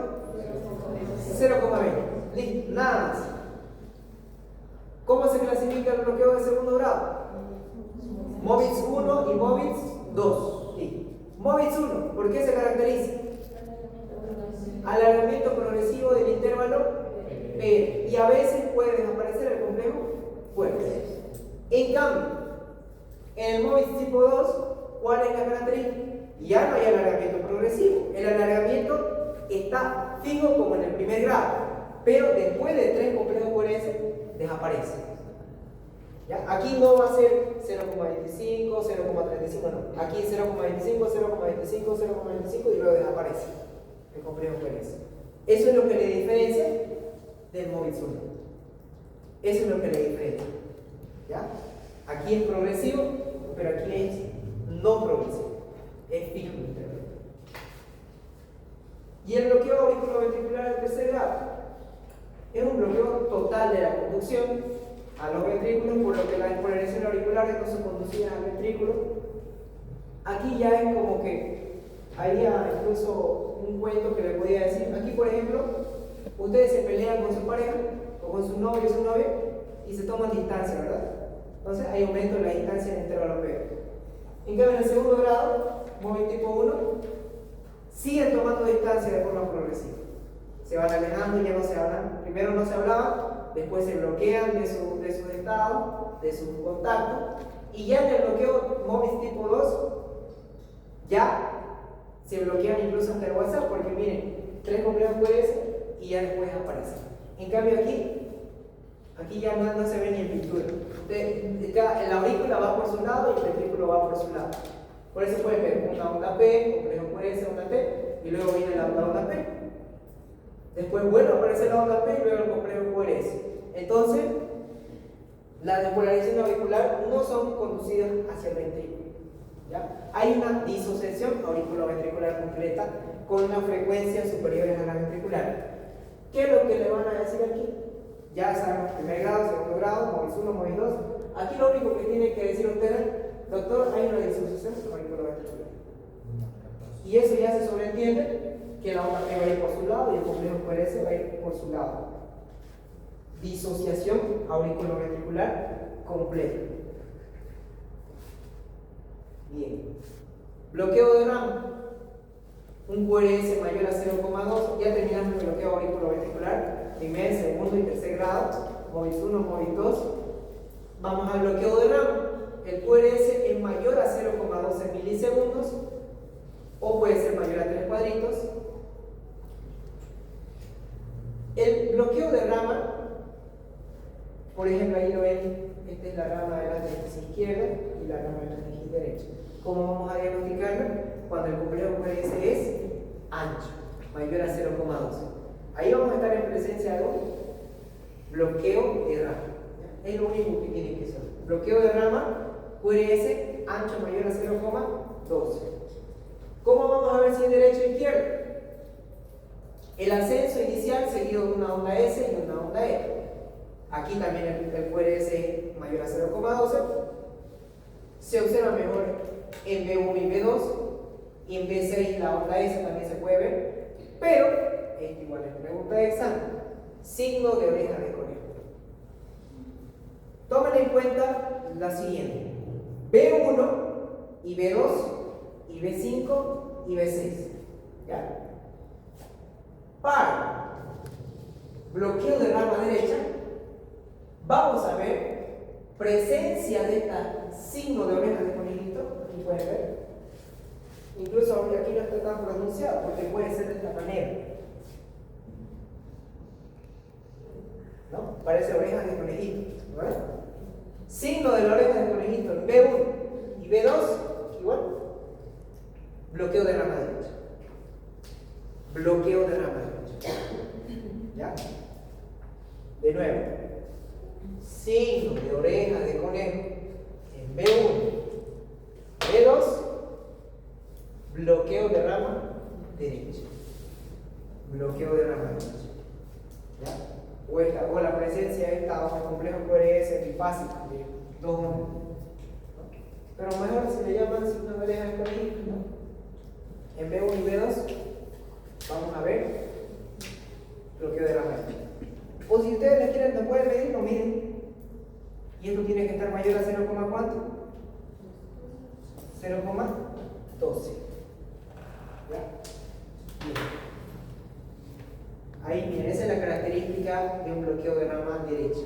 0,20. Listo, nada más. ¿Cómo se clasifica el bloqueo de segundo grado? MOVIX 1 y MOVIX 2. Listo. MOVIX 1, ¿por qué se caracteriza? Alargamiento progresivo del intervalo PR. Y a veces puede desaparecer el complejo fuerte. En cambio, en el MOVIX tipo 2, ¿cuál es la característica? Ya no hay alargamiento progresivo. El alargamiento está fijo como en el primer grado, pero después de 3 complejos QRS desaparece. ¿Ya? Aquí no va a ser 0,25, 0,35, no. Aquí 0,25, 0,25, 0,25 y luego desaparece el complejo QRS. Eso es lo que le diferencia del MOVIX 1. Eso es lo que le diferencia. ¿Ya? Aquí es progresivo, pero aquí es no progresivo. Es fijo el intervalo. Y el bloqueo auriculoventricular del tercer grado es un bloqueo total de la conducción a los ventrículos, por lo que las polarizaciones auriculares no son conducidas al ventrículo. Aquí ya es como que había incluso un cuento que le podía decir. Aquí, por ejemplo, ustedes se pelean con su pareja o con su novio o su novia y se toman distancia, ¿verdad? Entonces hay aumento en la distancia en el intervalo PR. En cambio, en el segundo grado, MOVIX tipo 1, siguen tomando distancia de forma progresiva. Se van alejando y ya no se hablan. Primero no se hablaban, después se bloquean de sus estados, de su contacto, y ya en el bloqueo MOVIX tipo 2, ya se bloquean incluso hasta el WhatsApp, porque miren, 3 complejos QRS y ya después aparecen. En cambio aquí ya no se ve ni en pintura. La aurícula va por su lado y el ventrículo va por su lado. Por eso pueden ver una onda P, complejo QRS, onda T, y luego viene la onda P. Después vuelve a aparecer la onda P y luego el complejo QRS. Entonces, las despolarizaciones auricular no son conducidas hacia el ventrículo. ¿Ya? Hay una disociación auriculoventricular completa con unas frecuencias superiores a la ventricular. ¿Qué es lo que le van a decir aquí? Ya sabemos, primer grado, segundo grado, MOVIX 1, MOVIX 2. Aquí lo único que tienen que decir ustedes, doctor, hay una disociación auriculoventricular. Y eso ya se sobreentiende que la onda P va a ir por su lado y el complejo QRS va a ir por su lado. Disociación auriculoventricular completa. Bien. Bloqueo de rama. Un QRS mayor a 0,2. Ya terminamos el bloqueo auriculoventricular. Primer, segundo y tercer grado. MOVIX 1, MOVIX 2. Vamos al bloqueo de rama. El QRS es mayor a 0,12 milisegundos o puede ser mayor a 3 cuadritos. El bloqueo de rama, por ejemplo, ahí lo ven, esta es la rama de la tesis izquierda y la rama de la tesis derecha. ¿Cómo vamos a diagnosticarlo? Cuando el complejo QRS es ancho, mayor a 0,12. Ahí vamos a estar en presencia de un bloqueo de rama. Es lo único que tiene que ser. Bloqueo de rama, QRS ancho mayor a 0,12. ¿Cómo vamos a ver si es derecho o izquierdo? El ascenso inicial seguido de una onda S y una onda E. Aquí también el QRS es mayor a 0,12. Se observa mejor en B1 y B2. Y en B6 la onda S también se puede ver. Pero, esto igual es pregunta de examen. Signo de oreja de conejo. Tomen en cuenta la siguiente. B1 y B2 y B5 y B6. ¿Ya? Para bloqueo de rama derecha, vamos a ver presencia de este signo de oreja de conejito. Aquí pueden ver. Incluso aquí no está tan pronunciado porque puede ser de esta manera. ¿No? Parece orejas de conejito. ¿No? Signo de la oreja de conejito en B1 y B2, igual. Bloqueo de rama derecha. Bloqueo de rama derecha. ¿Ya? De nuevo. signo de oreja de conejo en B1, B2, bloqueo de rama derecha. Bloqueo de rama derecha. ¿Ya? O la presencia de esta onda complejo QRS bifásica de dos ondas. Pero mejor si le llaman signo de oreja de conejo, ¿no? En B1 y B2 vamos a ver bloqueo de rama derecha. O si ustedes le quieren, no pueden medir, lo miden. Y esto tiene que estar mayor a 0, ¿cuánto? 0,12. ¿Ya? Bien. Ahí miren, esa es la característica de un bloqueo de rama derecha.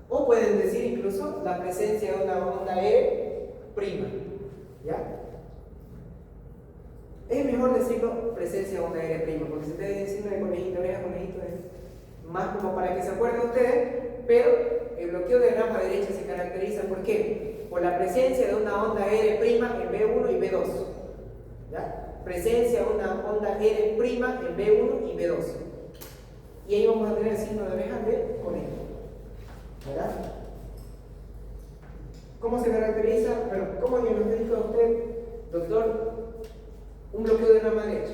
O pueden decir incluso la presencia de una onda R prima. ¿Ya? Es mejor decirlo presencia de onda R prima, porque si ustedes dicen de conejito, oreja, conejito, es más como para que se acuerden ustedes, pero el bloqueo de rama derecha se caracteriza ¿por qué? Por la presencia de una onda R prima en B1 y B2. ¿Ya? Presencia de una onda R prima en B1 y B2. Y ahí vamos a tener el signo de oreja de conejo. ¿Verdad? ¿Cómo se caracteriza? Bueno, ¿cómo diagnostica usted, doctor, un bloqueo de rama derecha?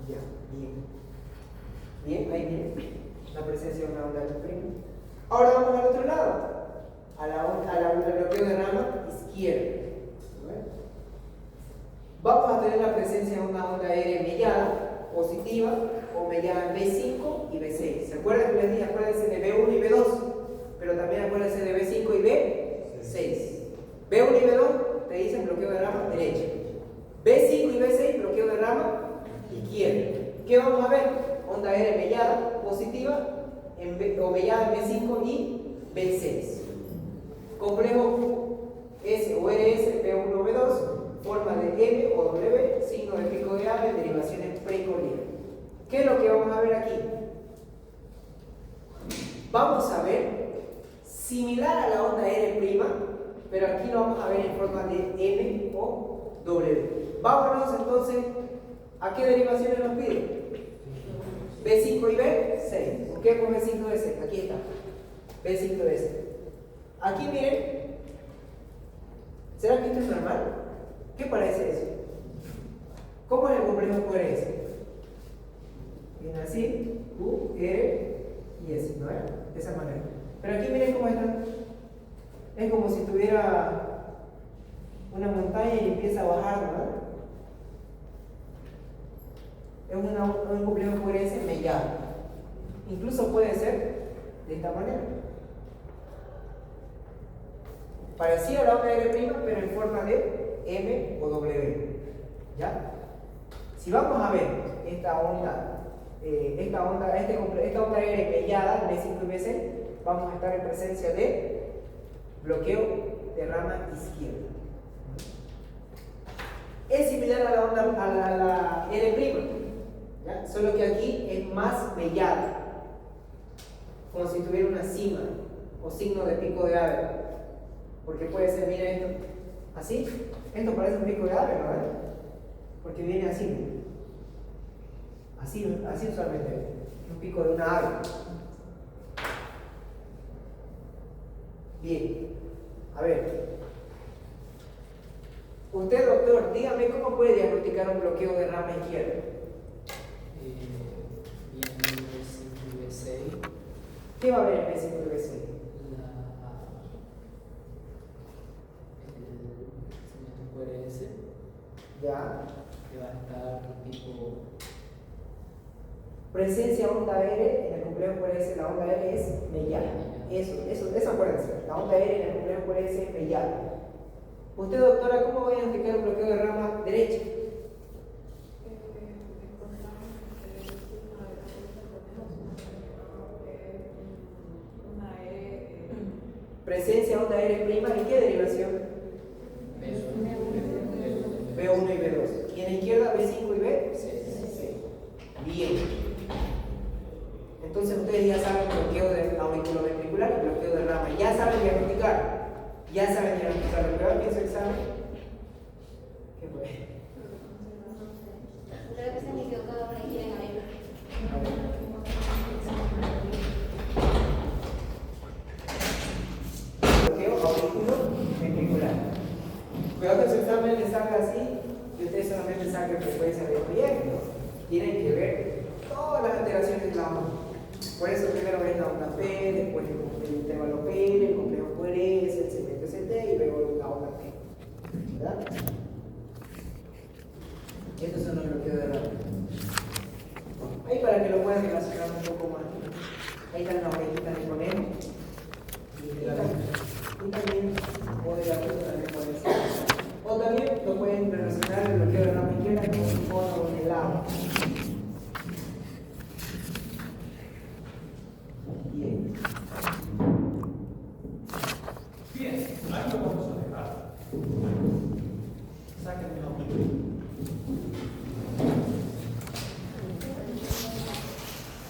Ya, bien. Bien, ahí viene la presencia de una onda prima. Ahora vamos al otro lado, al bloqueo de rama izquierda. Vamos a tener la presencia de una onda R mellada, positiva, o mellada en B5 y B6. ¿Se acuerdan que les dije? Acuérdense de B1 y B2, pero también acuérdense de B5 y B6. B1 y B2 te dicen bloqueo de rama derecha. B5 y B6, bloqueo de rama izquierda. ¿Qué vamos a ver? Onda R mellada, positiva, o mellada en B5 y B6. Complejo S o RS, B1 o B2, forma de M o W, signo de pico de ave, derivaciones precolineales. ¿Qué es lo que vamos a ver aquí? Vamos a ver similar a la onda R', pero aquí lo vamos a ver en forma de M o W. Vámonos entonces, ¿a qué derivaciones nos pide? B5 y B6. ¿Por qué con B5 y B6? Aquí está. B5 y B6. Aquí miren. ¿Será que esto es normal? ¿Qué parece eso? ¿Cómo es el complejo QRS? Viene así, Q, R y S, ¿no es? De esa manera. Pero aquí miren cómo está. Es como si tuviera una montaña y empieza a bajar, ¿no? Es un complejo QRS mellado. Incluso puede ser de esta manera. Parecido a la onda R', pero en forma de M o W. ¿Ya? Si vamos a ver esta onda R mellada, B5 y B6, vamos a estar en presencia de bloqueo de rama izquierda. Es similar a la onda a la R', ¿ya? Solo que aquí es más mellada, como si tuviera una cima o signo de pico de ave, porque puede ser, mira esto, así, esto parece un pico de ave, ¿no? Porque viene así, así usualmente, un pico de una ave. Bien, a ver, usted, doctor, dígame cómo puede diagnosticar un bloqueo de rama izquierda. Bien, B5 y B6. ¿Qué va a haber en B5 y B6? El QRS, Ya. que va a estar tipo. Presencia onda R en el complejo QRS, la onda R es mellada. Eso acuérdense. La onda R en el complejo QRS es mellada. Usted, doctora, ¿cómo va a identificar un bloqueo de rama derecha? Presencia onda R', ¿y qué derivación? B1 y B2. Y en la izquierda B5 y B6. Bien. Entonces ustedes ya saben bloqueo de auriculoventricular y bloqueo de rama. Ya saben diagnosticar Cuidado que su examen le salga así y usted solamente saque frecuencia de corriente, ¿no? Tienen que ver todas las alteraciones de la onda. Por eso primero ves la onda P, después el intervalo P, el complejo QRS, el segmento ST y luego la onda P. ¿Verdad? Estos son los bloqueos de radio. Ahí para que lo puedan relacionar un poco más. Ahí están las orejitas de conejo. Y también puede también puede ser. O también lo pueden relacionar el bloqueo de rama izquierda con un cono en el agua. Bien. Bien, ahí lo vamos a dejar. Sáquenme.